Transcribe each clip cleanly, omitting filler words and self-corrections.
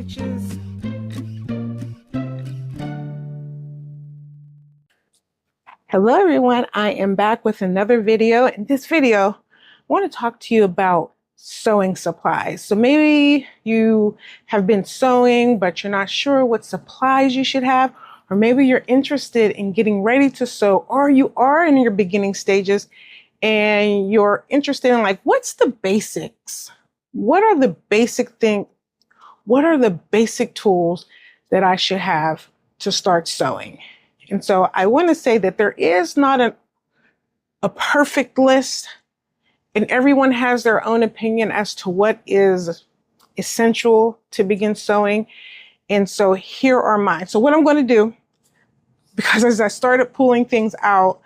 inches. Hello everyone, I am back with another video. In this video, I want to talk to you about sewing supplies. So maybe you have been sewing, but you're not sure what supplies you should have, or maybe you're interested in getting ready to sew, or you are in your beginning stages and you're interested in like, what's the basics? What are the basic things? What are the basic tools that I should have to start sewing? And so I want to say that there is not a perfect list, and everyone has their own opinion as to what is essential to begin sewing. And so here are mine. So what I'm going to do, because as I started pulling things out,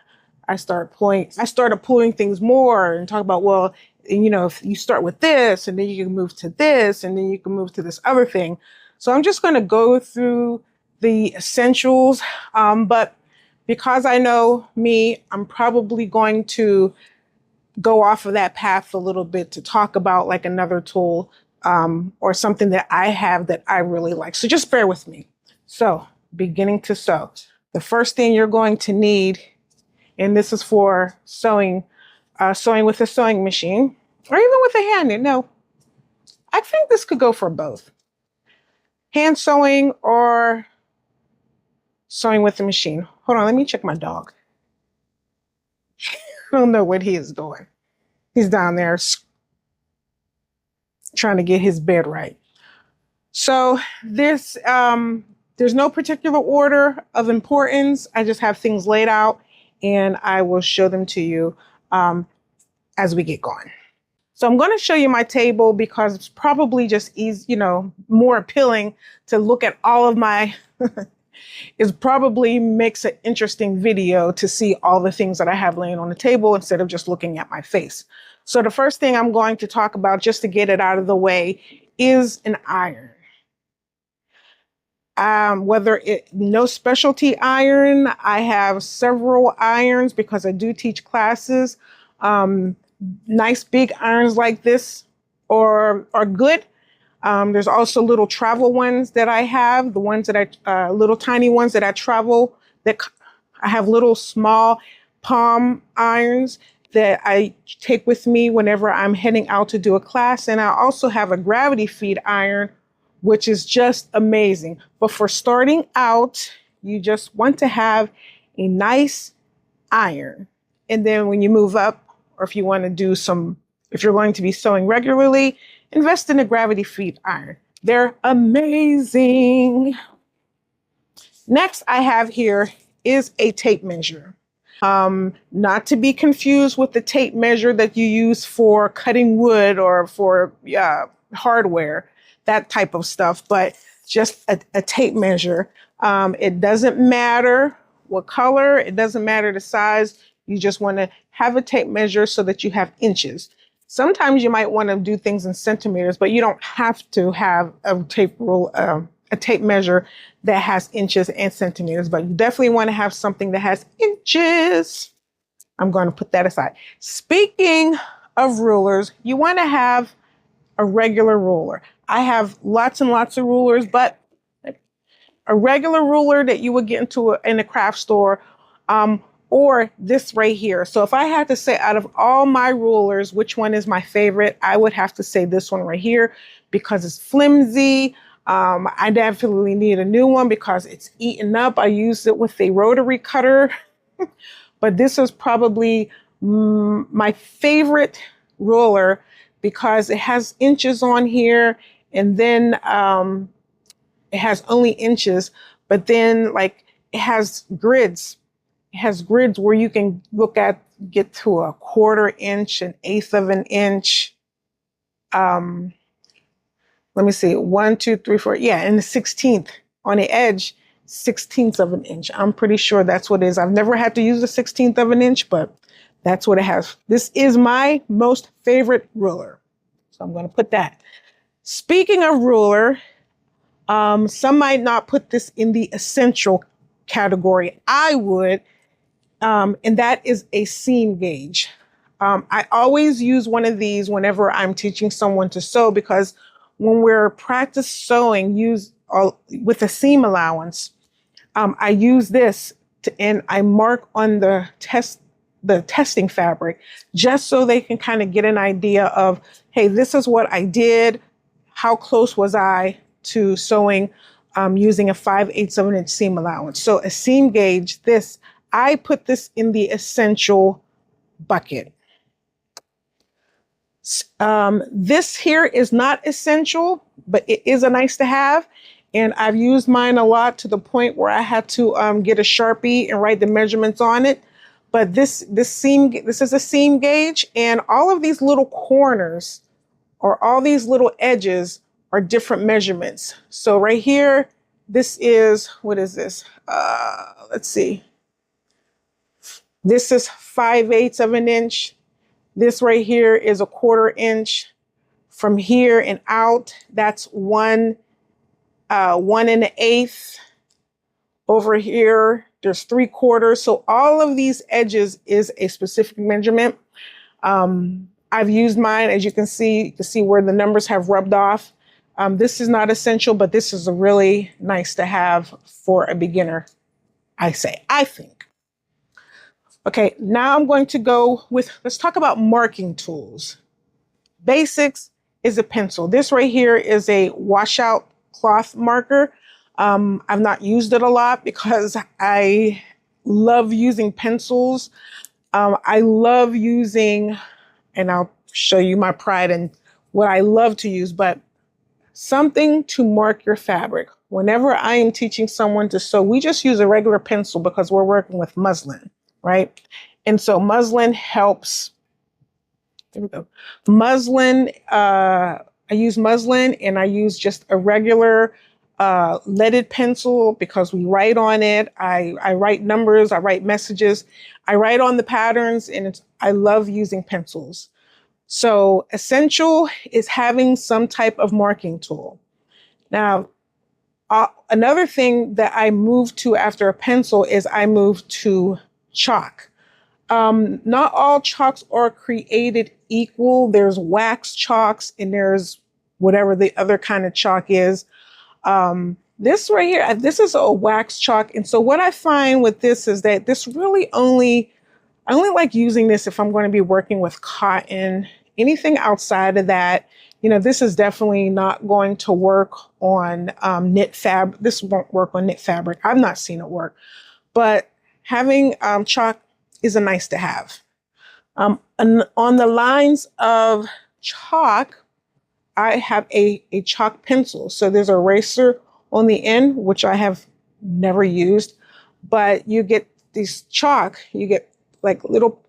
I started pulling things more and talk about, well, you know, if you start with this and then you can move to this and then you can move to this other thing. So I'm just going to go through the essentials. But because I know me, I'm probably going to go off of that path a little bit to talk about like another tool or something that I have that I really like. So just bear with me. So beginning to sew. The first thing you're going to need, and this is for sewing with a sewing machine or even with a hand. No, I think this could go for both. Hand sewing or sewing with a machine. Hold on, let me check my dog. I don't know what he is doing. He's down there trying to get his bed right. So this, there's no particular order of importance. I just have things laid out and I will show them to you as we get going. So I'm going to show you my table because it's probably just easy, you know, more appealing to look at all of my it probably makes an interesting video to see all the things that I have laying on the table instead of just looking at my face. So the first thing I'm going to talk about, just to get it out of the way, is an iron. No specialty iron. I have several irons because I do teach classes. Nice big irons like this are good. There's also little travel ones that I have, the ones that little tiny ones that I travel, that I have little small palm irons that I take with me whenever I'm heading out to do a class. And I also have a gravity feed iron, which is just amazing. But for starting out, you just want to have a nice iron. And then when you move up, or if you want to do if you're going to be sewing regularly, invest in a gravity feed iron. They're amazing. Next I have here is a tape measure. Not to be confused with the tape measure that you use for cutting wood or for hardware, that type of stuff, but just a tape measure. It doesn't matter what color, it doesn't matter the size. You just want to have a tape measure so that you have inches. Sometimes you might want to do things in centimeters, but you don't have to have a tape measure that has inches and centimeters, but you definitely want to have something that has inches. I'm going to put that aside. Speaking of rulers, you want to have a regular ruler. I have lots and lots of rulers, but a regular ruler that you would get in a craft store, or this right here. So if I had to say out of all my rulers, which one is my favorite, I would have to say this one right here because it's flimsy. I definitely need a new one because it's eaten up. I used it with a rotary cutter, but this is probably my favorite ruler because it has inches on here, and then it has only inches, but then like it has grids. It has grids where you can get to a 1/4 inch, 1/8 of an inch. Let me see, 1, 2, 3, 4. Yeah, and the 16th on the edge, 16th of an inch. I'm pretty sure that's what it is. I've never had to use the 16th of an inch, but that's what it has. This is my most favorite ruler. So I'm going to put that. Speaking of ruler, some might not put this in the essential category. I would. And that is a seam gauge. I always use one of these whenever I'm teaching someone to sew because when we're practice sewing, with a seam allowance, I use this and I mark on the testing fabric, just so they can kind of get an idea of, hey, this is what I did. How close was I to sewing using a 5/8 of an inch seam allowance? So a seam gauge, I put this in the essential bucket. This here is not essential, but it is a nice to have. And I've used mine a lot to the point where I had to get a Sharpie and write the measurements on it. But this is a seam gauge, and all of these little corners or all these little edges are different measurements. So right here, this is, what is this? Let's see. This is 5/8 of an inch. This right here is a 1/4 inch. From here and out, that's 1 1/8. Over here, there's 3/4. So all of these edges is a specific measurement. I've used mine, as you can see where the numbers have rubbed off. This is not essential, but this is a really nice to have for a beginner, I think. Okay, now I'm going to go let's talk about marking tools. Basics is a pencil. This right here is a washout cloth marker. I've not used it a lot because I love using pencils. I love using, and I'll show you my pride in what I love to use, but something to mark your fabric. Whenever I am teaching someone to sew, we just use a regular pencil because we're working with muslin, right? And so muslin helps. There we go. Muslin, I use muslin, and I use just a regular leaded pencil because we write on it. I write numbers, I write messages, I write on the patterns, and I love using pencils. So essential is having some type of marking tool. Now, another thing that I moved to after a pencil is I moved to chalk. Not all chalks are created equal. There's wax chalks and there's whatever the other kind of chalk is. This right here, this is a wax chalk. And so what I find with this is that this really I only like using this if I'm going to be working with cotton. Anything outside of that, this is definitely not going to work on knit fabric. This won't work on knit fabric. I've not seen it work. But having chalk is a nice to have. And on the lines of chalk, I have a chalk pencil. So there's an eraser on the end, which I have never used. But you get these chalk, you get like little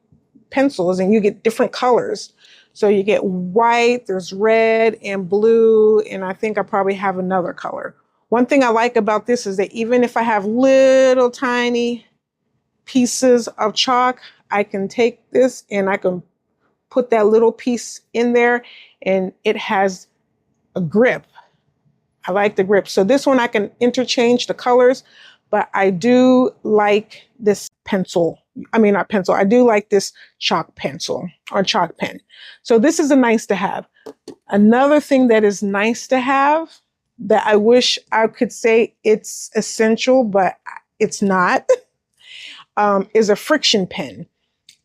pencils, and you get different colors. So you get white, there's red and blue, and I think I probably have another color. One thing I like about this is that even if I have little tiny pieces of chalk, I can take this and I can put that little piece in there, and it has a grip. I like the grip. So this one I can interchange the colors, but I do like this pencil. I mean, not pencil. I do like this chalk pencil or chalk pen. So this is a nice to have. Another thing that is nice to have that I wish I could say it's essential, but it's not, is a friction pen.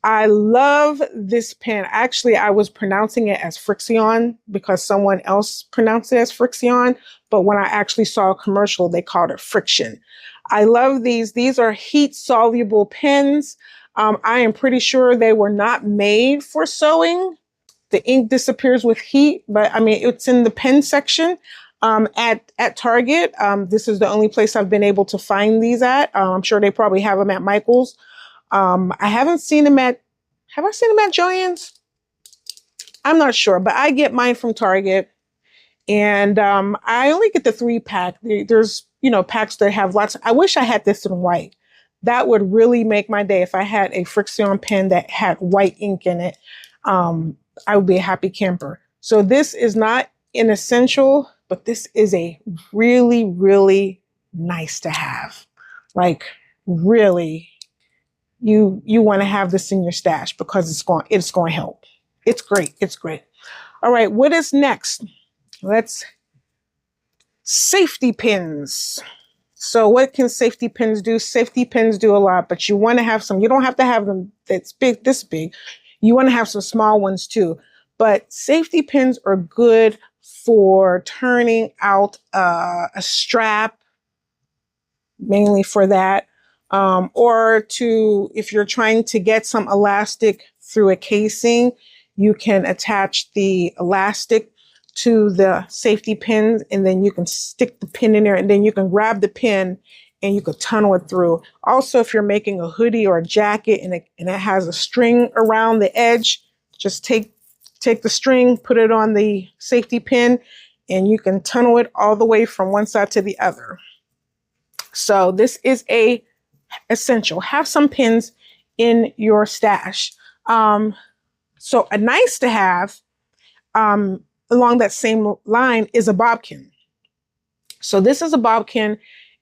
I love this pen. Actually, I was pronouncing it as Frixion because someone else pronounced it as Frixion. But when I actually saw a commercial, they called it Friction. I love these. These are heat soluble pens. I am pretty sure they were not made for sewing. The ink disappears with heat, but I mean, it's in the pen section at Target. This is the only place I've been able to find these at. I'm sure they probably have them at Michael's. I haven't seen them have I seen them at Joann's? I'm not sure, but I get mine from Target. And I only get the 3-pack. There's, packs that have lots. I wish I had this in white. That would really make my day if I had a Frixion pen that had white ink in it. I would be a happy camper. So this is not an essential, but this is a really, really nice to have. Like, really, you want to have this in your stash because it's going to help. It's great. It's great. All right, what is next? Safety pins. So what can safety pins do? Safety pins do a lot, but you want to have some. You don't have to have them that's big, this big. You want to have some small ones too. But safety pins are good for turning out a strap, mainly for that. Or if you're trying to get some elastic through a casing, you can attach the elastic to the safety pins, and then you can stick the pin in there, and then you can grab the pin and you can tunnel it through. Also, if you're making a hoodie or a jacket and it has a string around the edge, just take the string, put it on the safety pin, and you can tunnel it all the way from one side to the other. So this is a essential. Have some pins in your stash. So a nice to have, along that same line, is a bobkin. So this is a bobkin,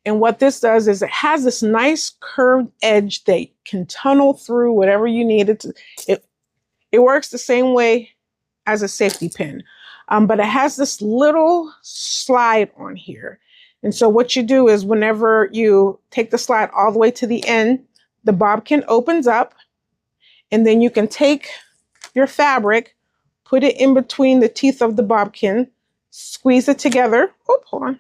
and what this does is it has this nice curved edge that can tunnel through whatever you need it to. It works the same way as a safety pin, but it has this little slide on here. And so what you do is whenever you take the slide all the way to the end, the bobkin opens up, and then you can take your fabric, put it in between the teeth of the bobkin, squeeze it together. Oh, hold on.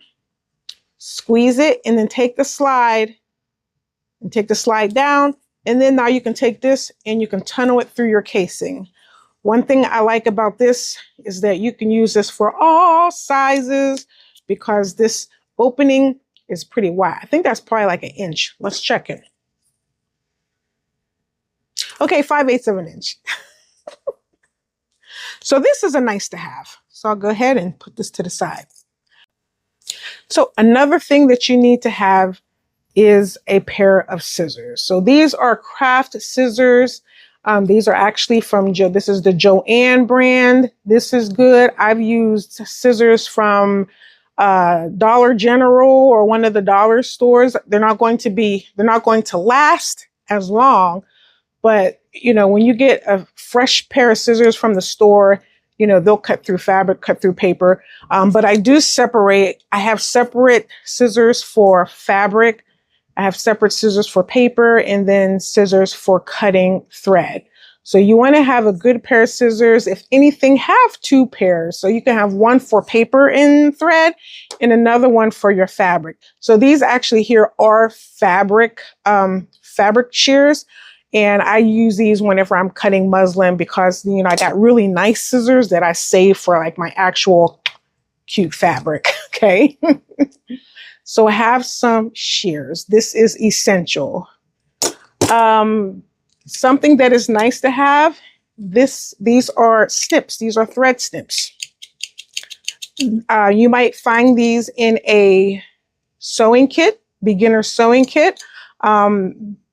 Squeeze it, and then take the slide down. And then now you can take this and you can tunnel it through your casing. One thing I like about this is that you can use this for all sizes because this opening is pretty wide. I think that's probably like an inch. Let's check it. Okay, 5/8 of an inch. So this is a nice to have. So I'll go ahead and put this to the side. So another thing that you need to have is a pair of scissors. So these are craft scissors. These are actually from this is the Joann brand. This is good. I've used scissors from Dollar General or one of the dollar stores. They're not going to last as long, but you know, when you get a fresh pair of scissors from the store, you know, they'll cut through fabric, cut through paper. But I do separate. I have separate scissors for fabric. I have separate scissors for paper, and then scissors for cutting thread. So you want to have a good pair of scissors. If anything, have two pairs. So you can have one for paper and thread and another one for your fabric. So these actually here are fabric shears. And I use these whenever I'm cutting muslin because, you know, I got really nice scissors that I save for like my actual cute fabric. Okay. So have some shears. This is essential. Something that is nice to have. These are snips. These are thread snips. You might find these in a sewing kit, beginner sewing kit.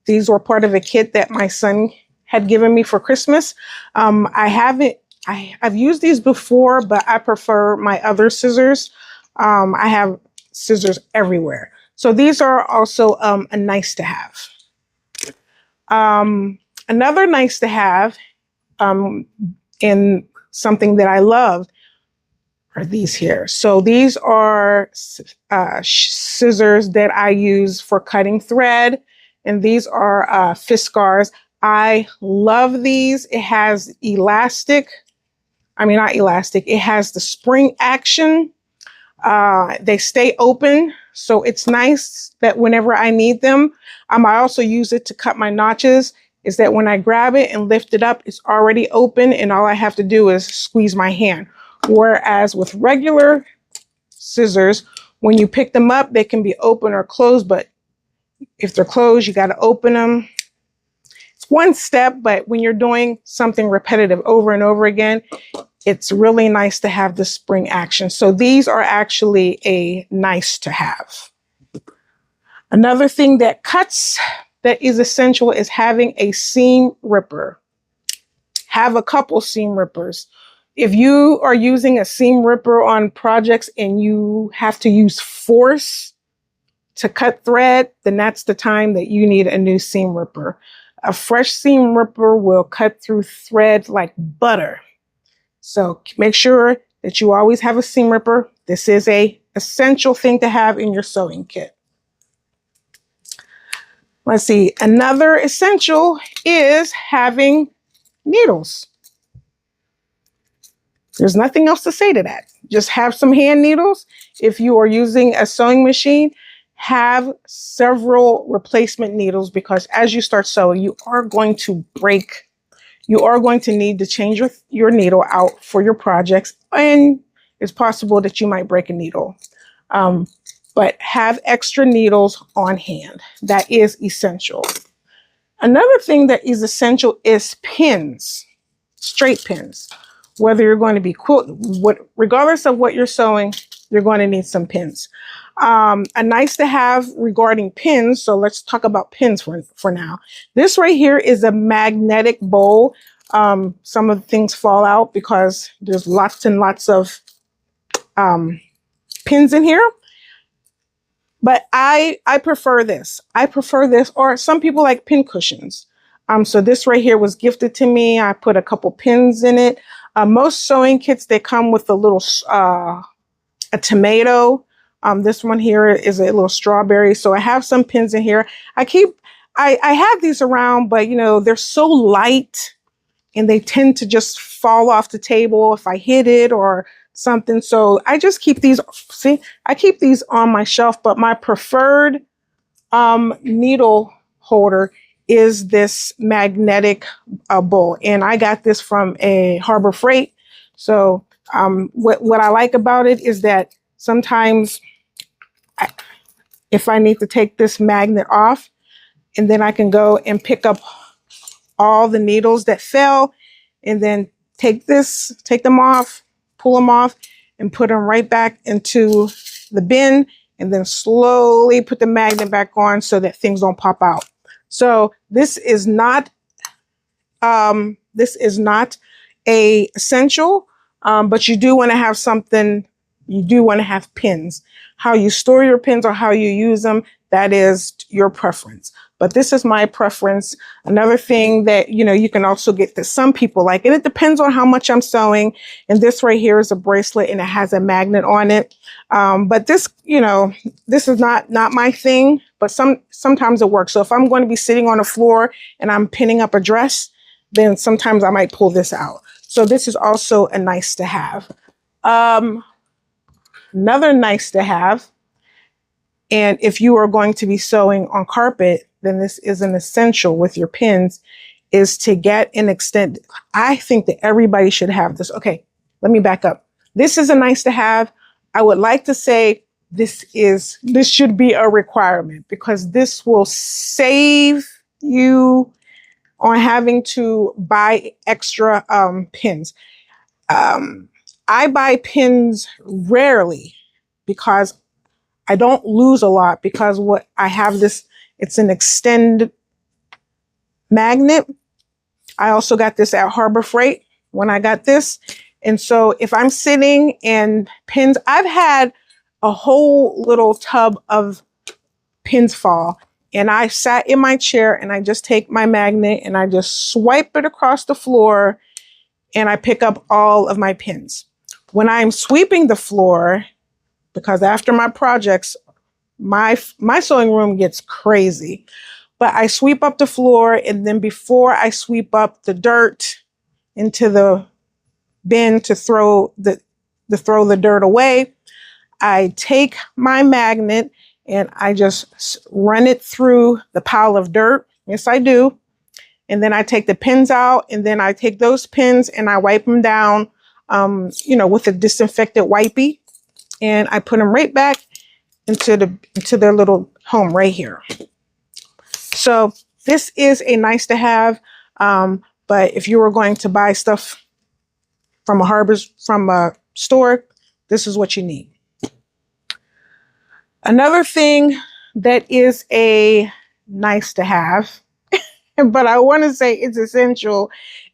These were part of a kit that my son had given me for Christmas. I've used these before, but I prefer my other scissors. I have scissors everywhere. So these are also a nice to have. Another nice to have, and something that I love are these here. So these are scissors that I use for cutting thread. And these are Fiskars. I love these. It has elastic. I mean, not elastic. It has the spring action. They stay open. So it's nice that whenever I need them, I also use it to cut my notches. Is that when I grab it and lift it up, it's already open. And all I have to do is squeeze my hand. Whereas with regular scissors, when you pick them up, they can be open or closed, but if they're closed, you got to open them. It's one step, but when you're doing something repetitive over and over again, it's really nice to have the spring action. So these are actually a nice to have. Another thing that cuts that is essential is having a seam ripper. Have a couple seam rippers. If you are using a seam ripper on projects and you have to use force to cut thread, then that's the time that you need a new seam ripper. A fresh seam ripper will cut through thread like butter. So make sure that you always have a seam ripper. This is a essential thing to have in your sewing kit. Let's see, another essential is having needles. There's nothing else to say to that. Just have some hand needles. If you are using a sewing machine, have several replacement needles, because as you start sewing, you are going to break. You are going to need to change your needle out for your projects, and it's possible that you might break a needle. But have extra needles on hand. That is essential. Another thing that is essential is pins, straight pins. Whether you're going to be regardless of what you're sewing, you're going to need some pins. A nice to have regarding pins. So let's talk about pins for now. This right here is a magnetic bowl. Some of the things fall out because there's lots and lots of pins in here. But I prefer this. I prefer this, or some people like pin cushions. So this right here was gifted to me. I put a couple pins in it. Most sewing kits, they come with a little, a tomato. This one here is a little strawberry. So I have some pins in here. I have these around, but you know, they're so light and they tend to just fall off the table if I hit it or something. So I just keep these, I keep these on my shelf, but my preferred needle holder is this magnetic bowl. And I got this from a Harbor Freight. So what I like about it is that sometimes if I need to take this magnet off, and then I can go and pick up all the needles that fell, and then take them off, pull them off, and put them right back into the bin, and then slowly put the magnet back on so that things don't pop out. So this is not a essential, but you do want to have something. You do want to have pins. How you store your pins or how you use them, that is your preference. But this is my preference. Another thing that, you know, you can also get that some people like, and it depends on how much I'm sewing. And this right here is a bracelet and it has a magnet on it. But this, you know, this is not my thing, but sometimes it works. So if I'm going to be sitting on the floor and I'm pinning up a dress, then sometimes I might pull this out. So this is also a nice to have. Another nice to have, and if you are going to be sewing on carpet, then this is an essential with your pins, is to get an extend. I think that everybody should have this. Okay, let me back up. This is a nice to have. I would like to say this should be a requirement, because this will save you on having to buy extra pins. I buy pins rarely because I don't lose a lot, because what I have this, it's an extend magnet. I also got this at Harbor Freight when I got this. And so if I'm sitting and pins, I've had a whole little tub of pins fall, and I sat in my chair and I just take my magnet and I just swipe it across the floor and I pick up all of my pins. When I'm sweeping the floor, because after my projects, my sewing room gets crazy, but I sweep up the floor, and then before I sweep up the dirt into the bin to throw the dirt away, I take my magnet and I just run it through the pile of dirt. Yes, I do. And then I take the pins out, and then I take those pins and I wipe them down, you know, with a disinfectant wipey, and I put them right back into their little home right here. So this is a nice to have. But if you were going to buy stuff from a store, this is what you need. Another thing that is a nice to have, but I want to say it's essential,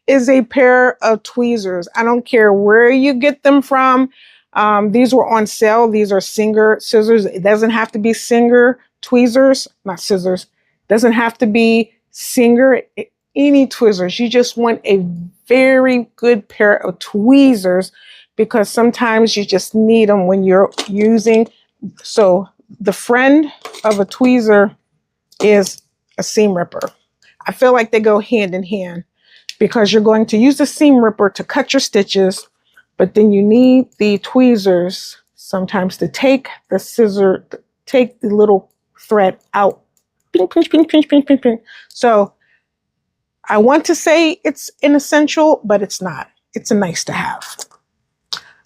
is a pair of tweezers. I don't care where you get them from. These were on sale. These are Singer scissors. It doesn't have to be Singer tweezers, not scissors. Doesn't have to be Singer, any tweezers. You just want a very good pair of tweezers, because sometimes you just need them when you're using. So the friend of a tweezer is a seam ripper. I feel like they go hand in hand because you're going to use the seam ripper to cut your stitches, but then you need the tweezers sometimes to take take the little thread out. Pinch, pinch, pinch, pinch, pinch, pinch, pinch. So I want to say it's an essential, but it's not. It's a nice to have.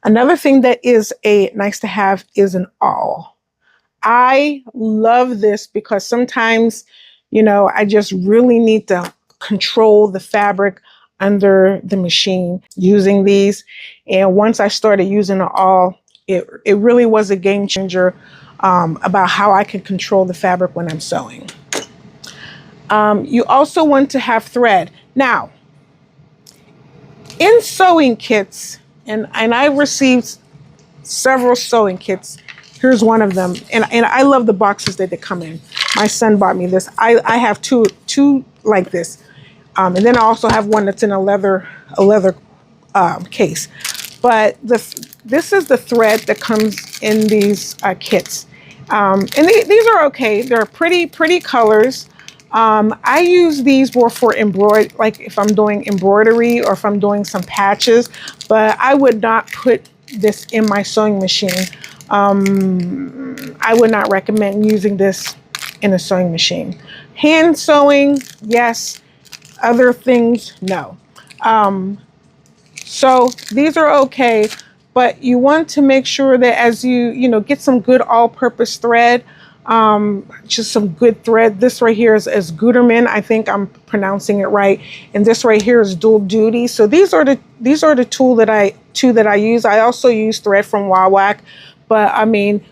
Another thing that is a nice to have is an awl. I love this because sometimes, I just really need to control the fabric under the machine using these. And once I started using an awl, it really was a game changer about how I can control the fabric when I'm sewing. You also want to have thread. Now, in sewing kits, and I received several sewing kits. Here's one of them. And I love the boxes that they come in. My son bought me this. I have two like this. And then I also have one that's in a leather case. But this is the thread that comes in these kits. And these are okay. They're pretty colors. I use these more for embroidery, like if I'm doing embroidery or if I'm doing some patches, but I would not put this in my sewing machine. I would not recommend using this in a sewing machine. Hand sewing, yes. Other things, no. So these are okay, but you want to make sure that as you get some good all-purpose thread, just some good thread. This right here is Gutermann. I think I'm pronouncing it right. And this right here is dual duty. So these are the two that I use. I also use thread from Wawak, but I mean,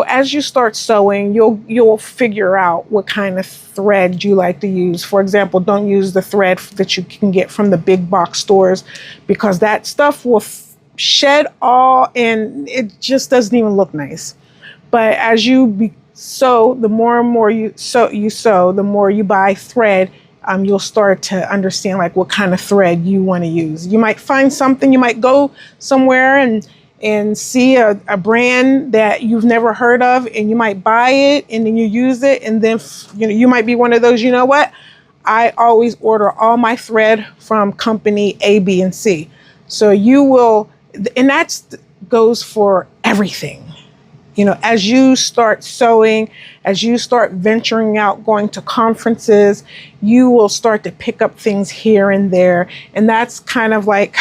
as you start sewing, you'll figure out what kind of thread you like to use. For example, don't use the thread that you can get from the big box stores because that stuff will shed all and it just doesn't even look nice. But as you sew, the more and more you sew, the more you buy thread, you'll start to understand like what kind of thread you want to use. You might find something, you might go somewhere and see a brand that you've never heard of, and you might buy it and then you use it, and then you might be one of those, what? I always order all my thread from company A, B, and C. So you will, and that goes for everything. As you start sewing, as you start venturing out, going to conferences, you will start to pick up things here and there. And that's kind of like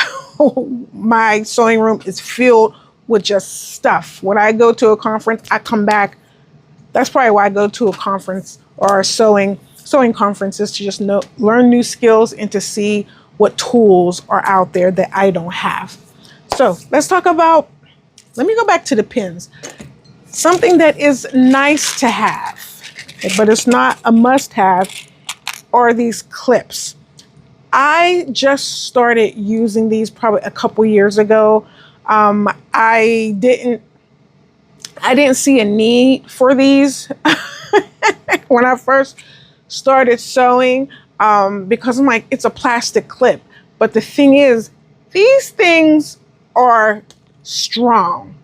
my sewing room is filled with just stuff. When I go to a conference, I come back. That's probably why I go to a conference or a sewing conferences, to just learn new skills and to see what tools are out there that I don't have. So let me go back to the pins. Something that is nice to have, but it's not a must-have, are these clips. I just started using these probably a couple years ago. I didn't see a need for these when I first started sewing because I'm like, it's a plastic clip. But the thing is, these things are strong.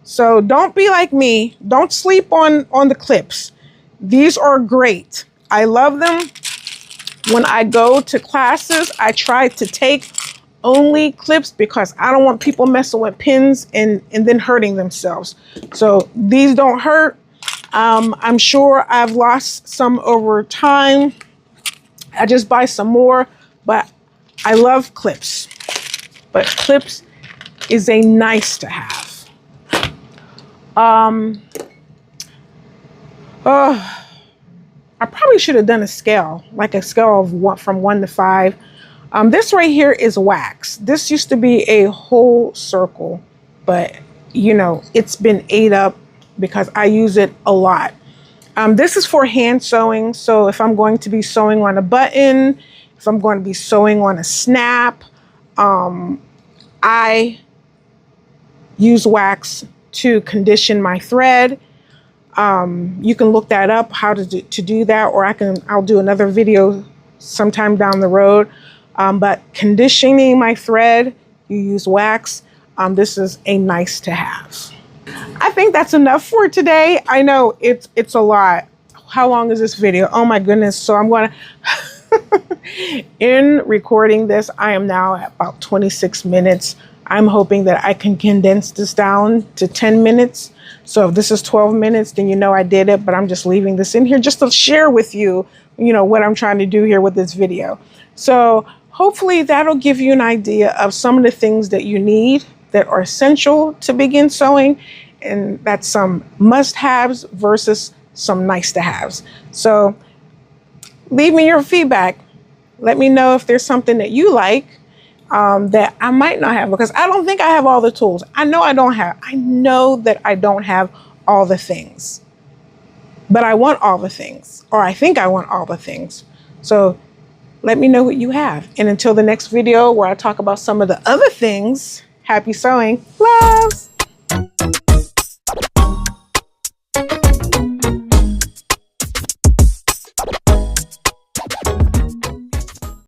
So don't be like me. Don't sleep on the clips. These are great. I love them. When I go to classes, I try to take only clips because I don't want people messing with pins and then hurting themselves. So these don't hurt. I'm sure I've lost some over time. I just buy some more, but I love clips. But clips is a nice to have. I probably should have done a scale, like a scale of from 1 to 5. This right here is wax. This used to be a whole circle, but it's been ate up because I use it a lot. This is for hand sewing. So if I'm going to be sewing on a button, if I'm going to be sewing on a snap, I use wax to condition my thread. You can look that up, how to do that, or I'll do another video sometime down the road. But conditioning my thread, you use wax. This is a nice to have. I think that's enough for today. I know it's a lot. How long is this video? Oh my goodness. So I'm going to, in recording this, I am now at about 26 minutes. I'm hoping that I can condense this down to 10 minutes. So if this is 12 minutes, then you know I did it, but I'm just leaving this in here just to share with you, what I'm trying to do here with this video. So hopefully that'll give you an idea of some of the things that you need that are essential to begin sewing. And that's some must-haves versus some nice-to-haves. So leave me your feedback. Let me know if there's something that you like that I might not have, because I don't think I have all the tools. I know that I don't have all the things, but I want all the things, or I think I want all the things. So let me know what you have. And until the next video where I talk about some of the other things, happy sewing. Loves.